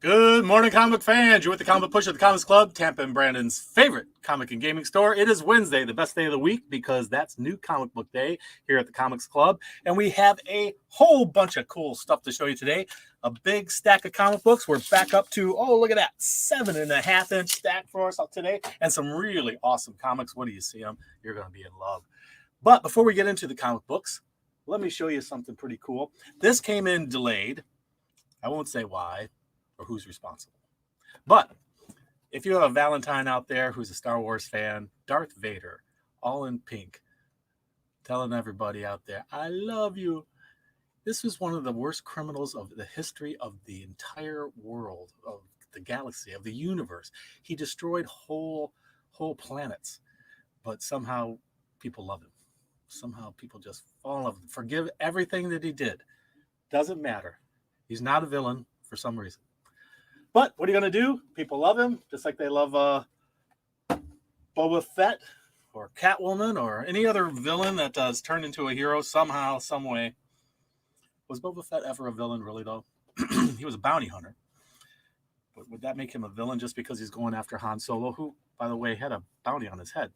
Good morning, comic fans. You're with the Comic Push at the Comics Club, Tampa and Brandon's favorite comic and gaming store. It is Wednesday, the best day of the week, because that's New Comic Book Day here at the Comics Club. And we have a whole bunch of cool stuff to show you today. A big stack of comic books. We're back up to, look at that, 7.5-inch stack for us today. And some really awesome comics. When you see them, you're going to be in love. But before we get into the comic books, let me show you something pretty cool. This came in delayed. I won't say why or who's responsible. But if you have a Valentine out there who's a Star Wars fan, Darth Vader, all in pink, telling everybody out there, I love you. This was one of the worst criminals of the history of the entire world, of the galaxy, of the universe. He destroyed whole planets, but somehow people love him. Somehow people just fall in love with him. Forgive everything that he did. Doesn't matter. He's not a villain for some reason. But what are you going to do? People love him, just like they love Boba Fett or Catwoman or any other villain that does turn into a hero somehow, some way. Was Boba Fett ever a villain, really, though? He was a bounty hunter. But would that make him a villain just because he's going after Han Solo, who, by the way, had a bounty on his head?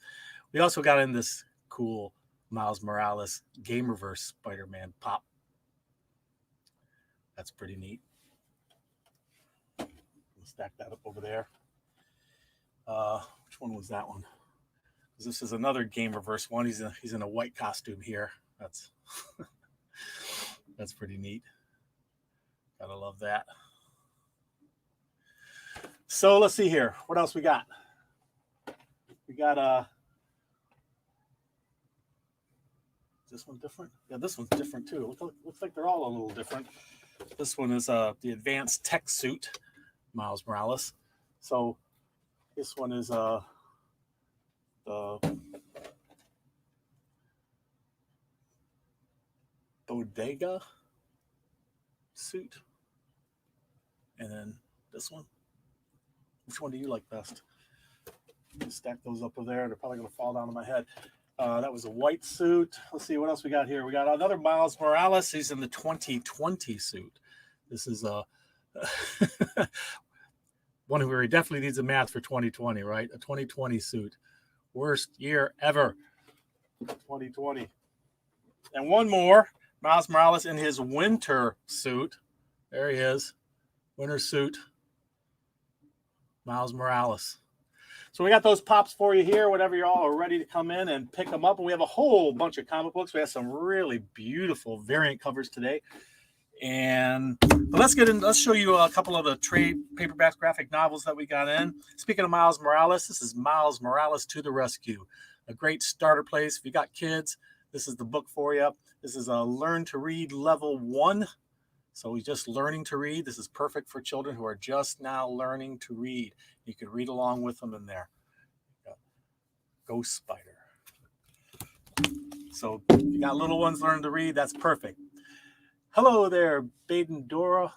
We also got in this cool Miles Morales Gamerverse Spider-Man pop. That's pretty neat. Stack that up over there. Which one was that one? Because this is another Gamerverse one. He's in a white costume here. That's that's pretty neat. Gotta love that. So let's see here. What else we got? We got is this one different? Yeah, this one's different too. Looks like they're all a little different. This one is the advanced tech suit. Miles Morales. So this one is the bodega suit. And then this one. Which one do you like best? Stack those up over there. They're probably going to fall down on my head. That was a white suit. Let's see what else we got here. We got another Miles Morales. He's in the 2020 suit. This is one where he definitely needs a mask for 2020, right? A 2020 suit. Worst year ever. 2020. And one more. Miles Morales in his winter suit. There he is. Winter suit. Miles Morales. So we got those pops for you here whenever you all are ready to come in and pick them up. And we have a whole bunch of comic books. We have some really beautiful variant covers today. And let's show you a couple of the trade paperbacks, graphic novels that we got in. Speaking of Miles Morales, this is Miles Morales to the Rescue. A great starter place. If you got kids, this is the book for you. This is a Learn to Read Level 1. So he's just learning to read. This is perfect for children who are just now learning to read. You can read along with them in there. Ghost Spider. So if you got little ones learning to read, that's perfect. Hello there, Baden Dora.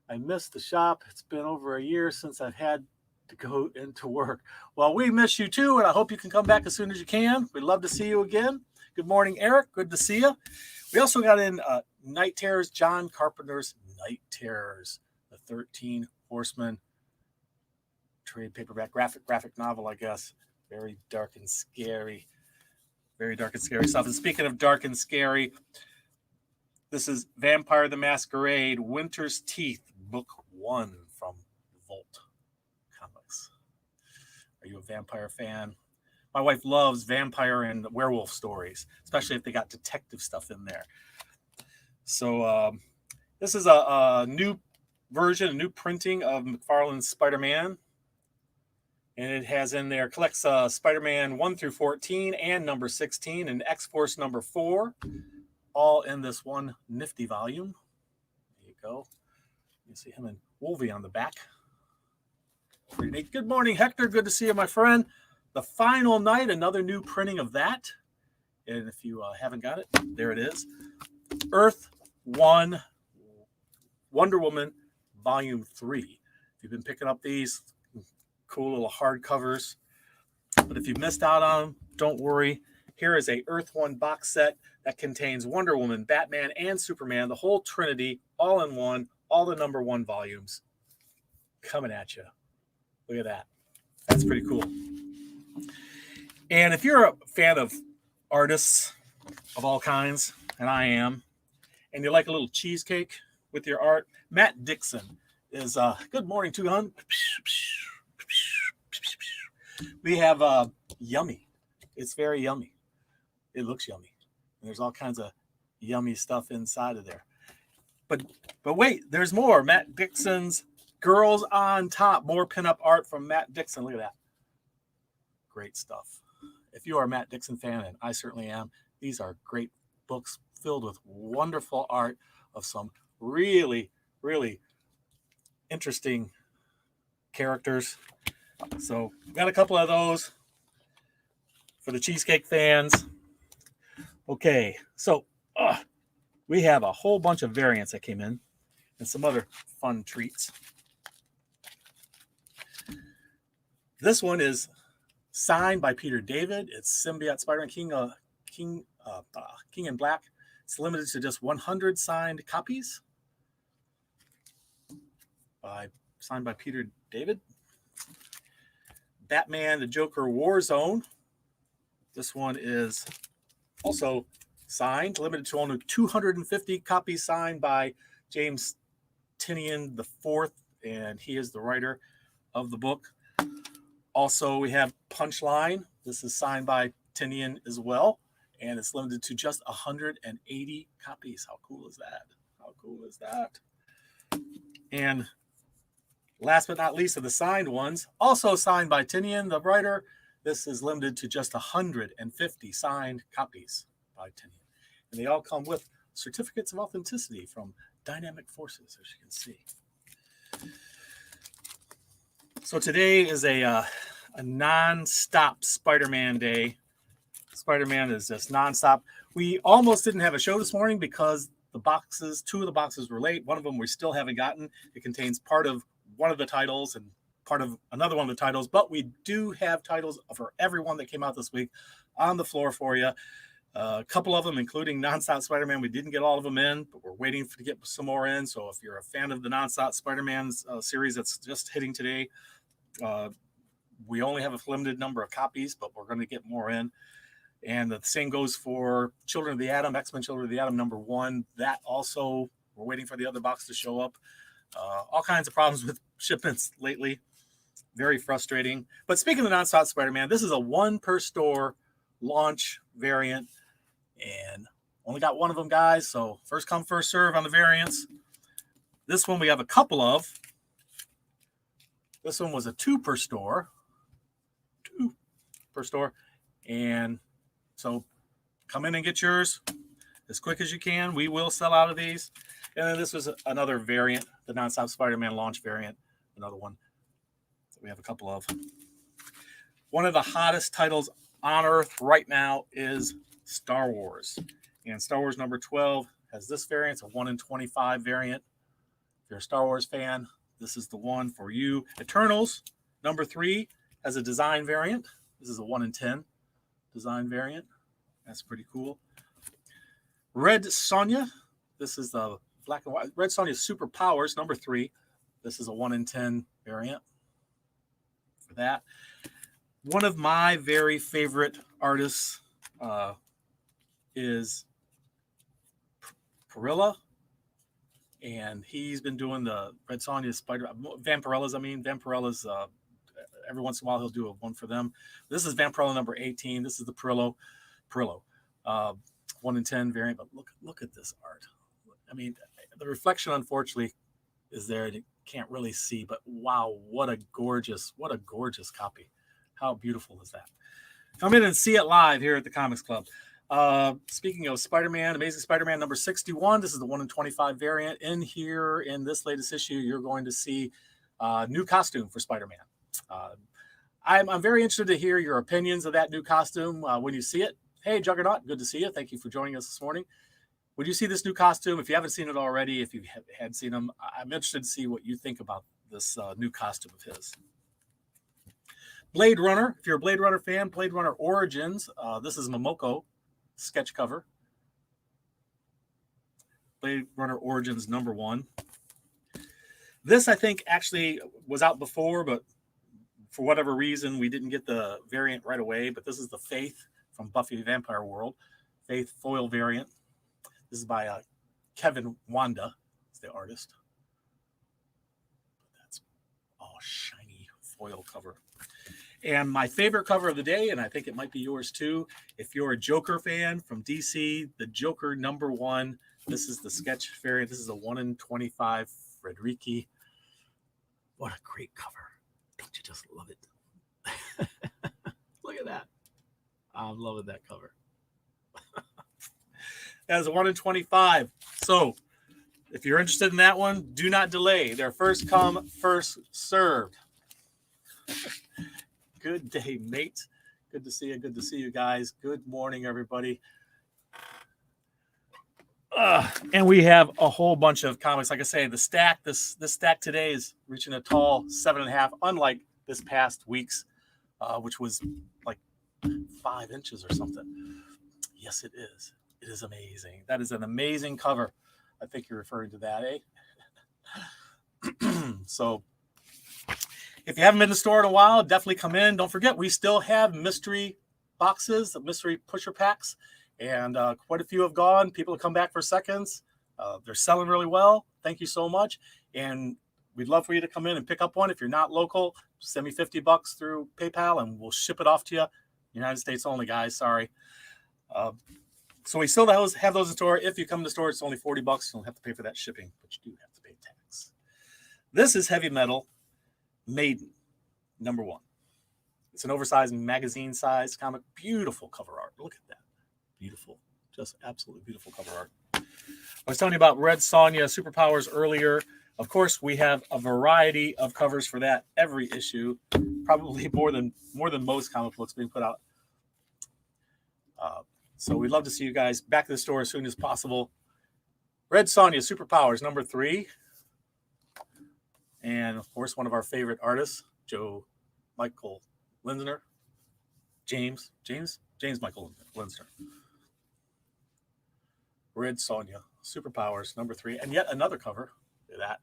I missed the shop. It's been over a year since I've had to go into work. Well, we miss you too, and I hope you can come back as soon as you can. We'd love to see you again. Good morning, Eric. Good to see you. We also got in Night Terrors, John Carpenter's Night Terrors, the 13 Horsemen trade paperback, graphic novel, I guess. Very dark and scary. Very dark and scary stuff. And speaking of dark and scary, this is Vampire the Masquerade, Winter's Teeth, Book 1 from Volt Comics. Are you a vampire fan? My wife loves vampire and werewolf stories, especially if they got detective stuff in there. So this is a new version, a new printing of McFarlane's Spider-Man. And it has in there, collects Spider-Man 1 through 14 and number 16 and X-Force number 4. All in this one nifty volume. There you go. You see him and Wolvie on the back. Pretty neat. Good morning, Hector. Good to see you, my friend. The Final Night, another new printing of that. And if you haven't got it, there it is. Earth 1, Wonder Woman, Volume 3. If you've been picking up these cool little hardcovers, but if you missed out on them, don't worry. Here is a Earth 1 box set that contains Wonder Woman, Batman, and Superman, the whole Trinity, all in one, all the number 1 volumes. coming at you. Look at that. That's pretty cool. And if you're a fan of artists of all kinds, and I am, and you like a little cheesecake with your art, Matt Dixon is good morning, 200. We have yummy. It's very yummy. It looks yummy. And there's all kinds of yummy stuff inside of there. But wait, there's more. Matt Dixon's Girls on Top. More pinup art from Matt Dixon. Look at that. Great stuff. If you are a Matt Dixon fan, and I certainly am, these are great books filled with wonderful art of some really, really interesting characters. So got a couple of those for the cheesecake fans. Okay, so we have a whole bunch of variants that came in and some other fun treats. This one is signed by Peter David. It's Symbiote Spider-Man King in Black. It's limited to just 100 signed copies. Signed by Peter David. Batman the Joker Warzone. This one is also signed, limited to only 250 copies, signed by James Tynion IV, and he is the writer of the book. Also, we have Punchline. This is signed by Tynion as well, and it's limited to just 180 copies. How cool is that? How cool is that? And last but not least of the signed ones, also signed by Tynion, the writer, this is limited to just 150 signed copies by Tynion. And they all come with certificates of authenticity from Dynamic Forces, as you can see. So today is a non-stop Spider-Man day. Spider-Man is just non-stop. We almost didn't have a show this morning because two of the boxes were late. One of them we still haven't gotten. It contains part of one of the titles and part of another one of the titles, but we do have titles for everyone that came out this week on the floor for you. A couple of them, including Nonstop Spider-Man, we didn't get all of them in, but we're waiting to get some more in. So if you're a fan of the Nonstop Spider-Man series that's just hitting today, we only have a limited number of copies, but we're going to get more in. And the same goes for Children of the Atom, X-Men Children of the Atom #1. That also, we're waiting for the other box to show up. All kinds of problems with shipments lately. Very frustrating. But speaking of Nonstop Spider-Man, this is a one per store launch variant. And only got one of them, guys. So first come, first serve on the variants. This one we have a couple of. This one was a two per store. And so come in and get yours as quick as you can. We will sell out of these. And then this was another variant, the Nonstop Spider-Man launch variant, another one that we have a couple of. One of the hottest titles on Earth right now is Star Wars. And Star Wars #12 has this variant. It's a 1 in 25 variant. If you're a Star Wars fan, this is the one for you. Eternals #3 has a design variant. This is a 1 in 10 design variant. That's pretty cool. Red Sonja. This is the black and white. Red Sonja Superpowers #3. This is a 1 in 10 variant for that. One of my very favorite artists is Perilla. And he's been doing the Red Sonja Vampirilla's, every once in a while he'll do a one for them. This is Vampirilla #18. This is the Perillo 1 in 10 variant. But look at this art. I mean, the reflection unfortunately is there and you can't really see, but wow, what a gorgeous copy. How beautiful is that? Come in and see it live here at the Comics Club. Speaking of Spider-Man, Amazing Spider-Man #61. This is the 1 in 25 variant. In here, in this latest issue, you're going to see a new costume for Spider-Man. I'm very interested to hear your opinions of that new costume when you see it. Hey, Juggernaut, good to see you. Thank you for joining us this morning. When you see this new costume, if you haven't seen it already, if you had seen him, I'm interested to see what you think about this new costume of his. Blade Runner, if you're a Blade Runner fan, Blade Runner Origins. This is Momoko sketch cover. Blade Runner Origins #1. This, I think, actually was out before, but for whatever reason, we didn't get the variant right away. But this is the Faith from Buffy the Vampire World. Faith foil variant. This is by Kevin Wanda. It's the artist. That's all shiny foil cover. And my favorite cover of the day, and I think it might be yours too, if you're a Joker fan from DC, the Joker #1. This is the sketch variant. This is a 1 in 25 Frederici. What a great cover. Don't you just love it? Look at that. I'm loving that cover. That is a 1 in 25. So if you're interested in that one, do not delay. They're first come, first served. Good day, mate. Good to see you. Good to see you guys. Good morning, everybody. And we have a whole bunch of comics. Like I say, the stack, this stack today is reaching a tall 7.5, unlike this past week's, which was like 5 inches or something. Yes, it is. It is amazing. That is an amazing cover. I think you're referring to that, eh? So if you haven't been to the store in a while, definitely come in. Don't forget, we still have mystery boxes, mystery pusher packs, and quite a few have gone. People have come back for seconds. They're selling really well. Thank you so much. And we'd love for you to come in and pick up one. If you're not local, send me $50 through PayPal, and we'll ship it off to you. United States only, guys. Sorry. So we still have those in store. If you come to the store, it's only $40. You don't have to pay for that shipping, but you do have to pay tax. This is Heavy Metal Maiden #1. It's an oversized magazine size comic. Beautiful cover art. Look at that. Beautiful. Just absolutely beautiful cover art. I was telling you about Red Sonja Superpowers earlier. Of course, we have a variety of covers for that every issue. Probably more than most comic books being put out. So we'd love to see you guys back to the store as soon as possible. Red Sonja Superpowers #3. And, of course, one of our favorite artists, Michael Linsner. James Michael Linsner. Red Sonja Superpowers #3. And yet another cover. Look at that.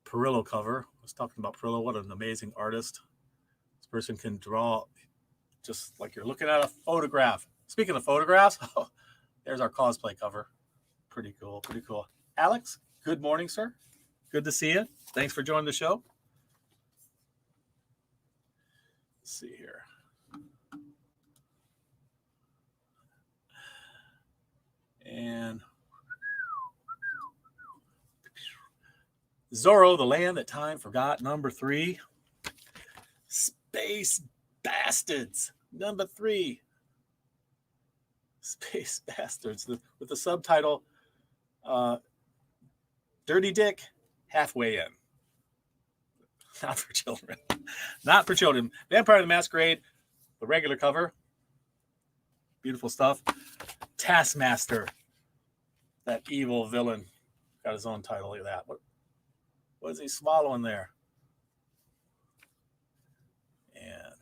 Perillo cover. I was talking about Perillo. What an amazing artist. This person can draw just like you're looking at a photograph. Speaking of photographs, there's our cosplay cover. Pretty cool. Pretty cool. Alex, good morning, sir. Good to see you. Thanks for joining the show. Let's see here. And Zorro, the Land That Time Forgot #3. Space Bastards #3. Space Bastards with the subtitle Dirty Dick Halfway In. Not for children. Not for children. Vampire the Masquerade, the regular cover. Beautiful stuff. Taskmaster, that evil villain, got his own title. Look at that. What is he swallowing there? And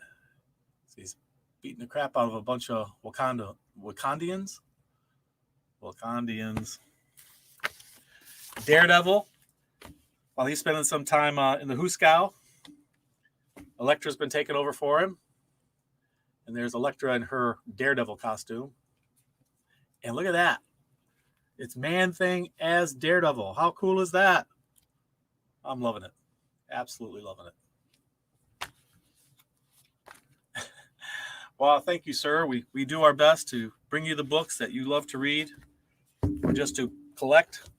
he's beating the crap out of a bunch of Wakandians. Daredevil, while he's spending some time in the Hooskow, Elektra's been taking over for him. And there's Elektra in her Daredevil costume. And look at that. It's Man-Thing as Daredevil. How cool is that? I'm loving it. Absolutely loving it. Well, thank you, sir. We do our best to bring you the books that you love to read, or just to collect,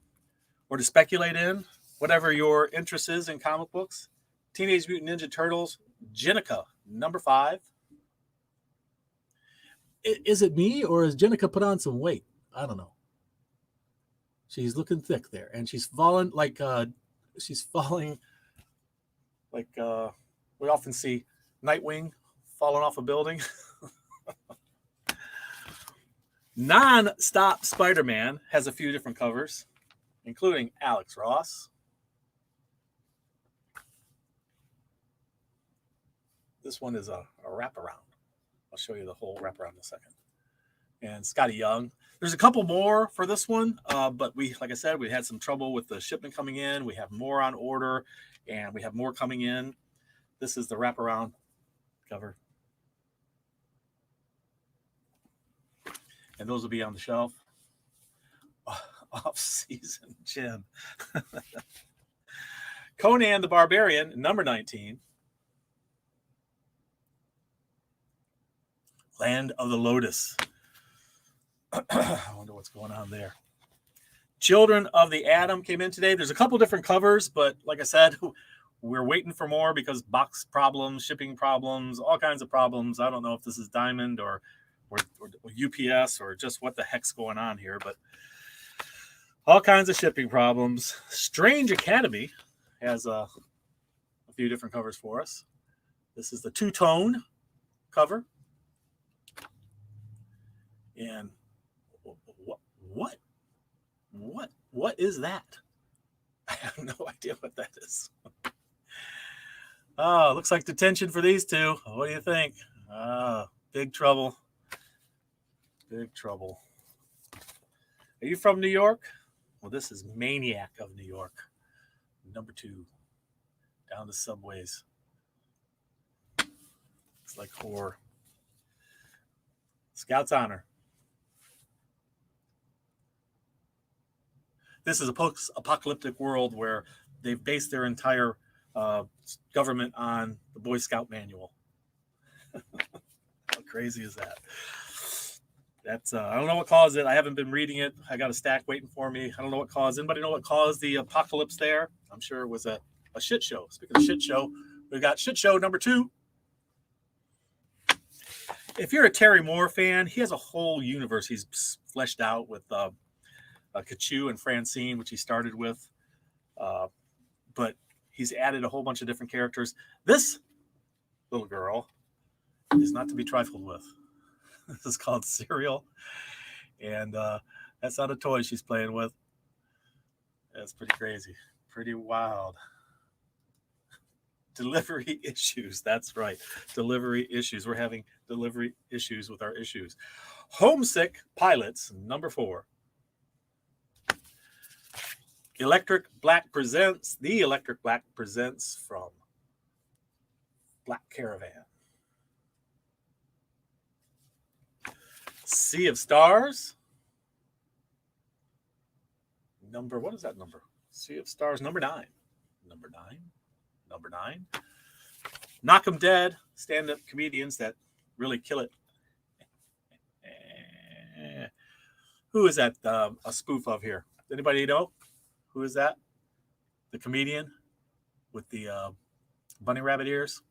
or to speculate in, whatever your interest is in comic books. Teenage Mutant Ninja Turtles, Jennica, #5. Is it me, or has Jennica put on some weight? I don't know. She's looking thick there, and she's falling like we often see Nightwing falling off a building. Non-Stop Spider-Man has a few different covers, including Alex Ross. This one is a wraparound. I'll show you the whole wraparound in a second. and Scotty Young. There's a couple more for this one, but like I said, we had some trouble with the shipment coming in. We have more on order, and we have more coming in. This is the wraparound cover. And those will be on the shelf. Off-season Jim. Conan the Barbarian, number 19. Land of the Lotus. I wonder what's going on there. Children of the Atom came in today. There's a couple different covers, but like I said, we're waiting for more because box problems, shipping problems, all kinds of problems. I don't know if this is Diamond or UPS or just what the heck's going on here, but all kinds of shipping problems. Strange Academy has a few different covers for us. This is the two-tone cover. And what is that? I have no idea what that is. Oh, looks like detention for these two. What do you think? Big trouble. Big trouble. Are you from New York? Well, this is Maniac of New York. Number 2. Down the subways. It's like horror. Scout's Honor. This is a post-apocalyptic world where they've based their entire government on the Boy Scout manual. How crazy is that? That's I don't know what caused it. I haven't been reading it. I got a stack waiting for me. I don't know what caused it. Anybody know what caused the apocalypse there? I'm sure it was a shit show. Speaking of shit show, we've got shit show number 2. If you're a Terry Moore fan, he has a whole universe he's fleshed out with Kachu and Francine, which he started with. But he's added a whole bunch of different characters. This little girl is not to be trifled with. This is called Cereal. And that's not a toy she's playing with. That's pretty crazy. Pretty wild. Delivery issues. That's right. Delivery issues. We're having delivery issues with our issues. Homesick Pilots, number 4. Electric Black presents from Black Caravan. Sea of Stars. What is that number? Sea of Stars, number 9. Number 9. Knock 'em Dead, stand-up comedians that really kill it. Who is that a spoof of here? Anybody know? Who is that? The comedian with the bunny rabbit ears?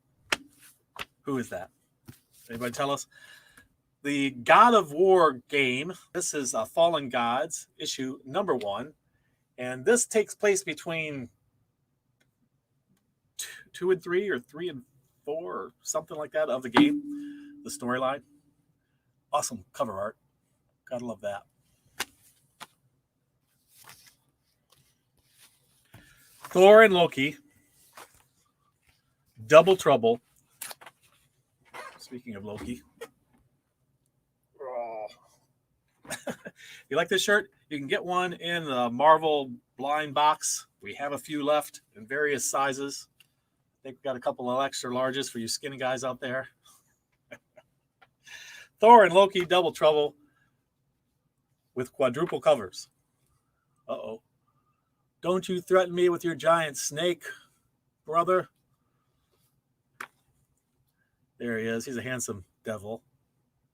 Who is that? Anybody tell us? The God of War game. This is Fallen Gods, issue number 1. And this takes place between 2 and 3 or 3 and 4 or something like that of the game, the storyline. Awesome cover art. Gotta love that. Thor and Loki. Double Trouble. Speaking of Loki. Oh. You like this shirt? You can get one in the Marvel blind box. We have a few left in various sizes. I think we've got a couple of extra larges for you skinny guys out there. Thor and Loki, Double Trouble with quadruple covers. Uh-oh. Don't you threaten me with your giant snake, brother. There he is. He's a handsome devil,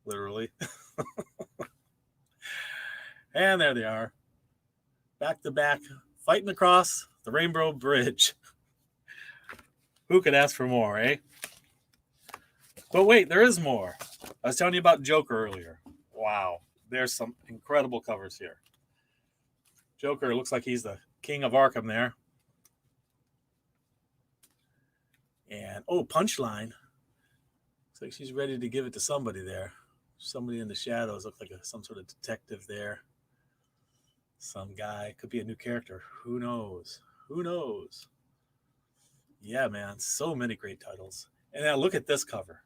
literally. And there they are. Back to back, fighting across the Rainbow Bridge. Who could ask for more, eh? But wait, there is more. I was telling you about Joker earlier. Wow. There's some incredible covers here. Joker looks like he's the king of Arkham there. And, Punchline. Looks like she's ready to give it to somebody there. Somebody in the shadows. Looks like some sort of detective there. Some guy. Could be a new character. Who knows? Who knows? Yeah, man. So many great titles. And now look at this cover.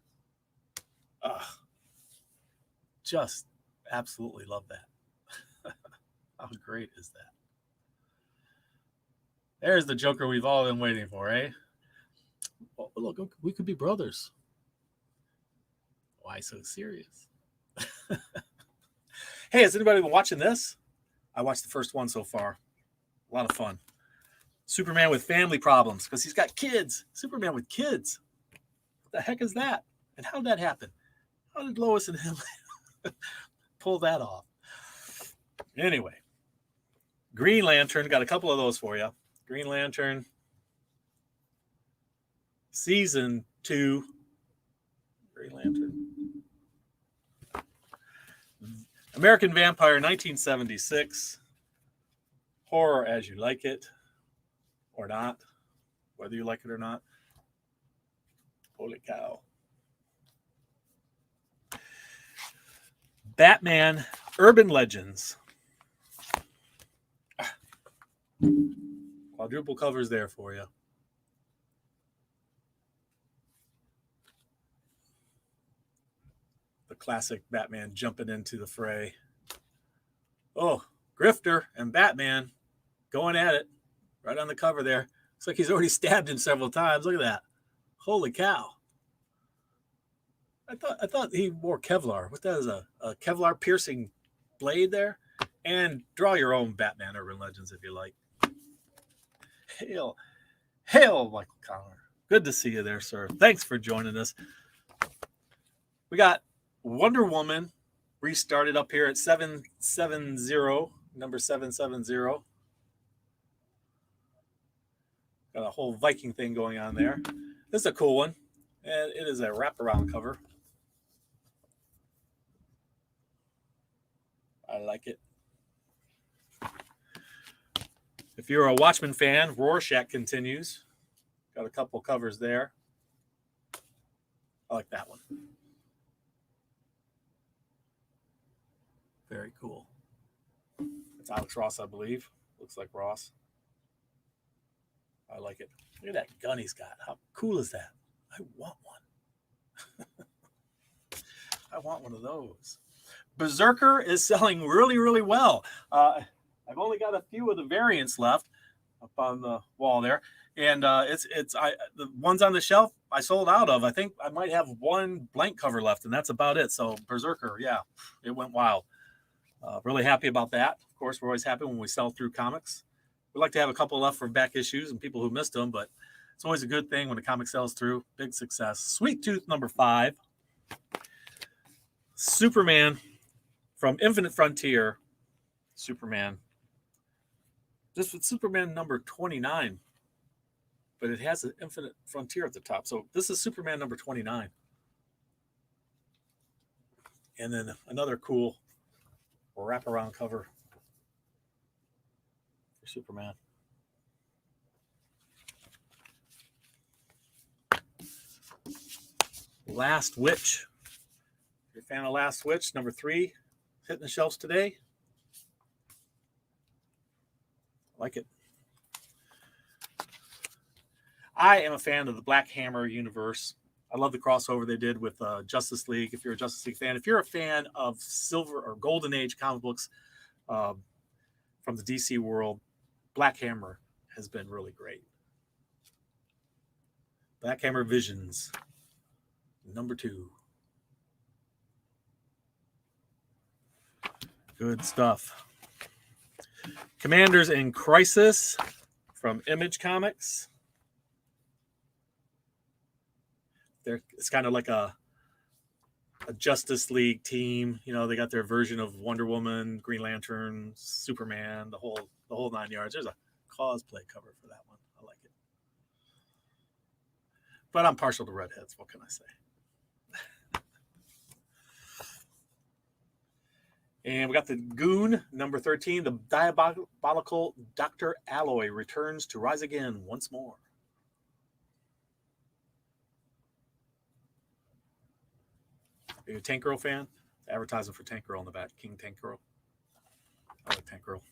Just Absolutely love that. How great is that? There's the Joker we've all been waiting for, eh? Oh, look, we could be brothers. Why so serious? Hey, has anybody been watching this? I watched the first one so far. A lot of fun. Superman with family problems because he's got kids. Superman with kids. What the heck is that? And how did that happen? How did Lois and him pull that off? Anyway, Green Lantern, got a couple of those for you. Green Lantern, Season 2. Green Lantern. American Vampire, 1976. Horror as you like it or not, whether you like it or not. Holy cow. Batman Urban Legends. Quadruple covers there for you. The classic Batman jumping into the fray. Oh, Grifter and Batman going at it right on the cover there. Looks like he's already stabbed him several times. Look at that. Holy cow. I thought he wore Kevlar. What that is, a Kevlar piercing blade there? And draw your own Batman Urban Legends if you like. Hail, Michael Connor. Good to see you there, sir. Thanks for joining us. We got Wonder Woman restarted up here at 770, number 770. Got a whole Viking thing going on there. This is a cool one. And it is a wraparound cover. I like it. If you're a Watchmen fan, Rorschach continues. Got a couple covers there. I like that one. Very cool. It's Alex Ross, I believe. Looks like Ross. I like it. Look at that gun he's got. How cool is that? I want one. I want one of those. Berserker is selling really, really well. I've only got a few of the variants left up on the wall there, and the ones on the shelf I sold out of. I think I might have one blank cover left, and that's about it. So Berserker, yeah, it went wild. Really happy about that. Of course, we're always happy when we sell through comics. We like to have a couple left for back issues and people who missed them, but it's always a good thing when a comic sells through. Big success. Sweet Tooth number 5. Superman from Infinite Frontier. Superman. This was Superman number 29, but it has an Infinite Frontier at the top. So this is Superman number 29. And then another cool wraparound cover for Superman. Last Witch. If you're a fan of Last Witch, number 3, hitting the shelves today. Like it. I am a fan of the Black Hammer universe. I love the crossover they did with Justice League. If you're a Justice League fan, if you're a fan of Silver or Golden Age comic books from the DC world, Black Hammer has been really great. Black Hammer Visions, number 2. Good stuff. Commanders in Crisis from Image Comics. It's kind of like a Justice League team. You know, they got their version of Wonder Woman, Green Lantern, Superman, the whole 9 yards. There's a cosplay cover for that one. I like it. But I'm partial to redheads. What can I say? And we got the Goon, number 13. The diabolical Dr. Alloy returns to rise again once more. Are you a Tank Girl fan? Advertising for Tank Girl on the back. King Tank Girl. I like Tank Girl.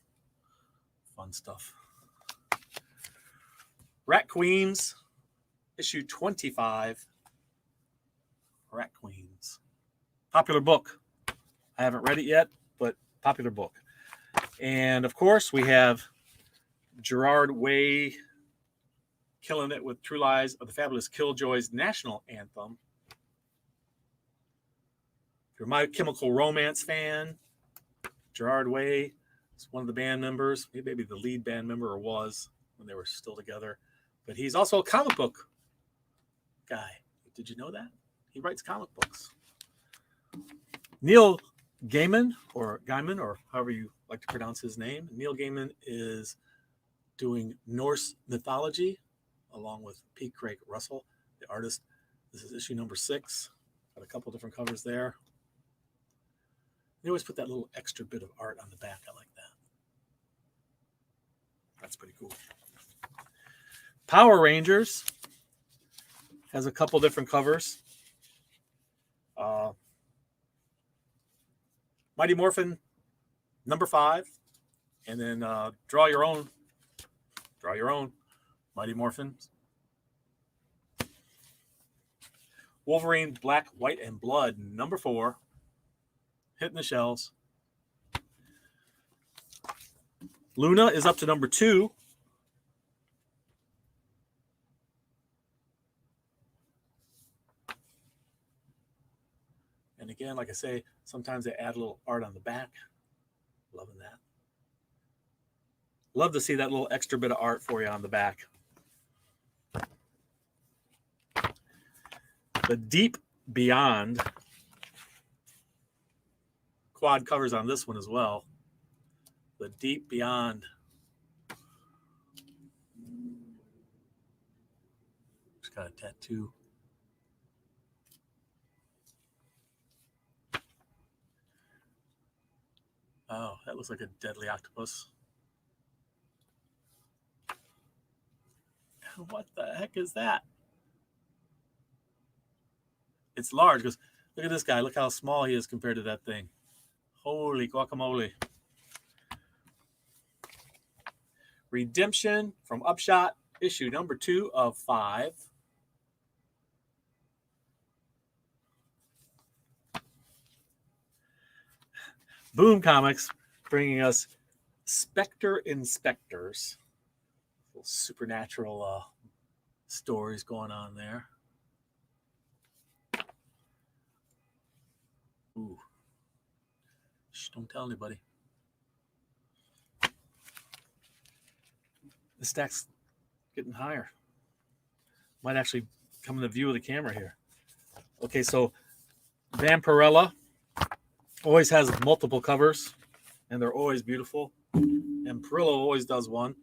Fun stuff. Rat Queens, issue 25. Rat Queens. Popular book. I haven't read it yet, but popular book. And of course, we have Gerard Way killing it with True Lies of the Fabulous Killjoys national anthem. If you're a My Chemical Romance fan, Gerard Way is one of the band members, maybe the lead band member, or was when they were still together. But he's also a comic book guy. Did you know that? He writes comic books. Neil Gaiman, or however you like to pronounce his name. Neil Gaiman is doing Norse mythology along with P. Craig Russell, the artist. This is issue number 6. Got a couple different covers there. They always put that little extra bit of art on the back. I like that. That's pretty cool. Power Rangers has a couple different covers. Mighty Morphin number 5, and then draw your own Mighty Morphin. Wolverine Black, White, and Blood number 4, hitting the shelves. Luna is up to number 2. And again, like I say, sometimes they add a little art on the back. Loving that. Love to see that little extra bit of art for you on the back. The Deep Beyond quad covers on this one as well. The Deep Beyond. Just got a tattoo. Oh, that looks like a deadly octopus. What the heck is that? It's large because look at this guy. Look how small he is compared to that thing. Holy guacamole. Redemption from Upshot, issue number 2 of 5. Boom Comics bringing us Spectre Inspectors. Little supernatural stories going on there. Ooh. Shh, don't tell anybody. The stack's getting higher. Might actually come in the view of the camera here. Okay, so Vampirella always has multiple covers, and they're always beautiful. And Perillo always does one.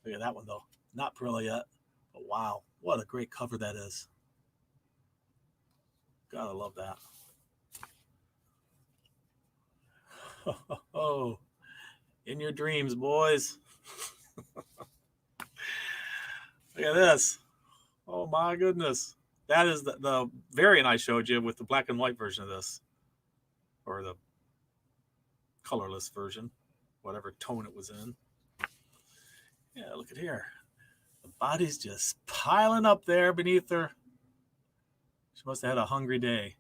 Look at that one, though. Not Perillo yet. But wow, what a great cover that is. Gotta love that. Oh, in your dreams, boys. Look at this. Oh, my goodness. That is the variant I showed you with the black and white version of this. Or the colorless version. Whatever tone it was in. Yeah, look at here. The body's just piling up there beneath her. She must have had a hungry day.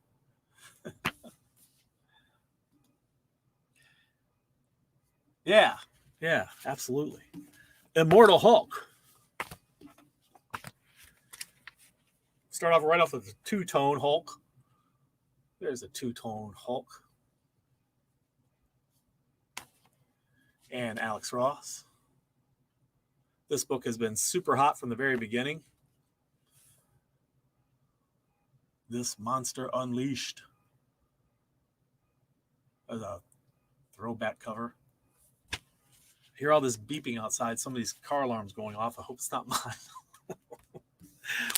Yeah, absolutely. Immortal Hulk. Start off right off with a two-tone Hulk. There's a two-tone Hulk. And Alex Ross. This book has been super hot from the very beginning. This Monster Unleashed. There's a throwback cover. Hear all this beeping outside. Some of these car alarms going off. I hope it's not mine.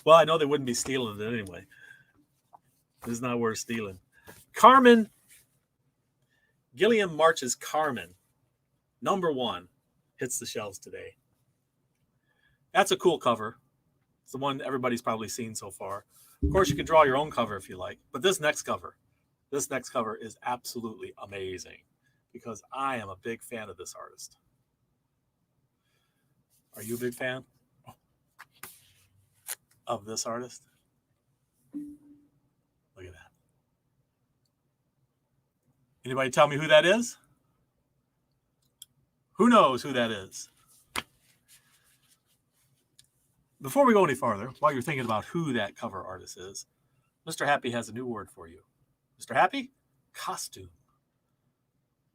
Well, I know they wouldn't be stealing it anyway. This is not worth stealing. Carmen. Gilliam March's Carmen. Number 1. Hits the shelves today. That's a cool cover. It's the one everybody's probably seen so far. Of course, you can draw your own cover if you like. But this next cover is absolutely amazing because I am a big fan of this artist. Are you a big fan of this artist? Look at that. Anybody tell me who that is? Who knows who that is? Before we go any farther, while you're thinking about who that cover artist is, Mr. Happy has a new word for you. Mr. Happy? Costume.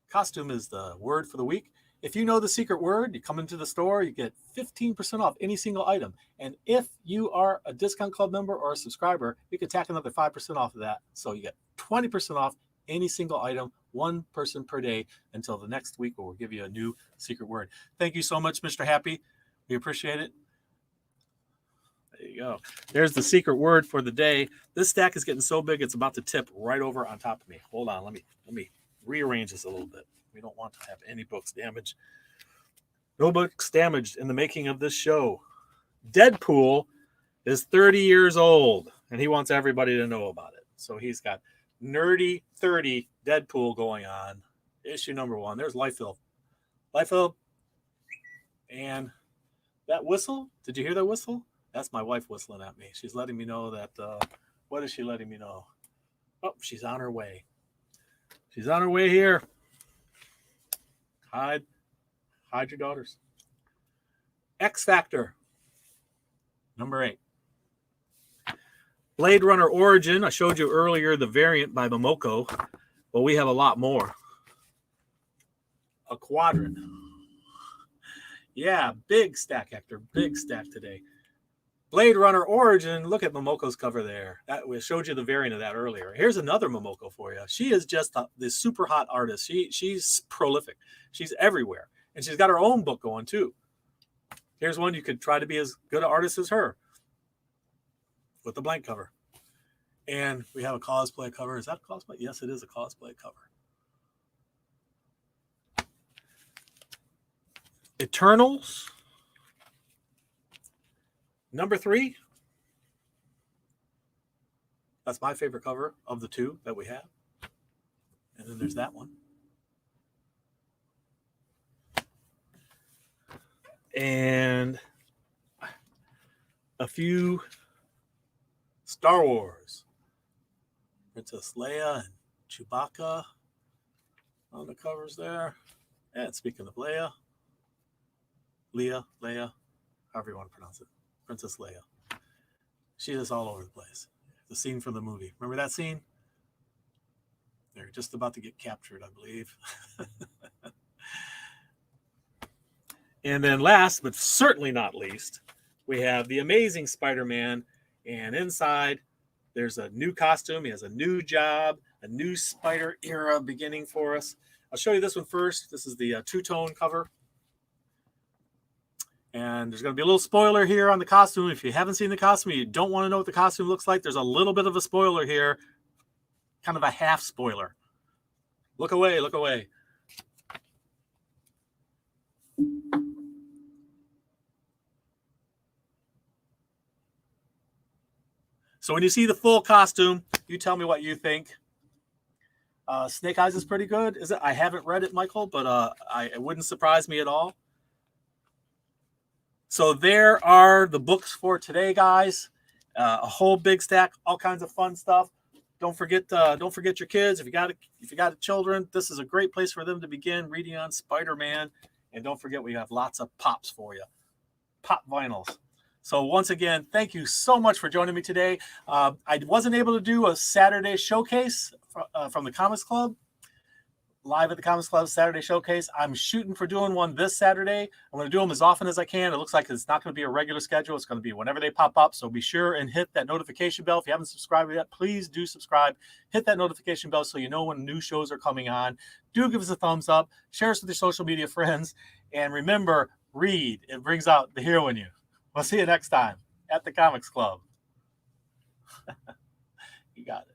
Costume is the word for the week. If you know the secret word, you come into the store, you get 15% off any single item. And if you are a Discount Club member or a subscriber, you can tack another 5% off of that. So you get 20% off any single item, one person per day, until the next week where we'll give you a new secret word. Thank you so much, Mr. Happy. We appreciate it. There you go. There's the secret word for the day. This stack is getting so big, it's about to tip right over on top of me. Hold on, let me rearrange this a little bit. We don't want to have any books damaged. No books damaged in the making of this show. Deadpool is 30 years old, and he wants everybody to know about it. So he's got Nerdy 30 Deadpool going on. Issue number 1. There's Liefeld. Liefeld. And that whistle, did you hear that whistle? That's my wife whistling at me. She's letting me know that, what is she letting me know? Oh, she's on her way. She's on her way here. Hide your daughters. X Factor, number 8. Blade Runner Origin. I showed you earlier the variant by Momoko. Well, we have a lot more. A quadrant. Yeah, big stack, Hector. Big stack today. Blade Runner Origin. Look at Momoko's cover there. We showed you the variant of that earlier. Here's another Momoko for you. She is just this super hot artist. She's prolific. She's everywhere. And she's got her own book going too. Here's one you could try to be as good an artist as her with the blank cover. And we have a cosplay cover. Is that a cosplay? Yes, it is a cosplay cover. Eternals. Number 3. That's my favorite cover of the 2 that we have. And then there's that one. And a few Star Wars. Princess Leia and Chewbacca on the covers there. And speaking of Leia, however you want to pronounce it. Princess Leia. She's just all over the place. The scene from the movie. Remember that scene? They're just about to get captured, I believe. And then last, but certainly not least, we have the Amazing Spider-Man. And inside, there's a new costume. He has a new job, a new spider era beginning for us. I'll show you this one first. This is the two-tone cover. And there's going to be a little spoiler here on the costume. If you haven't seen the costume, you don't want to know what the costume looks like, there's a little bit of a spoiler here. Kind of a half spoiler. Look away, look away. So when you see the full costume, you tell me what you think. Snake Eyes is pretty good. Is it? I haven't read it, Michael, but it wouldn't surprise me at all. So there are the books for today, guys. A whole big stack, all kinds of fun stuff. Don't forget your kids. If you got children, this is a great place for them to begin reading on Spider-Man. And don't forget, we have lots of pops for you, pop vinyls. So once again, thank you so much for joining me today. I wasn't able to do a Saturday showcase from the Comics Club. Live at the Comics Club Saturday Showcase. I'm shooting for doing one this Saturday. I'm going to do them as often as I can. It looks like it's not going to be a regular schedule. It's going to be whenever they pop up. So be sure and hit that notification bell. If you haven't subscribed yet, please do subscribe. Hit that notification bell so you know when new shows are coming on. Do give us a thumbs up. Share us with your social media friends. And remember, read. It brings out the hero in you. We'll see you next time at the Comics Club. You got it.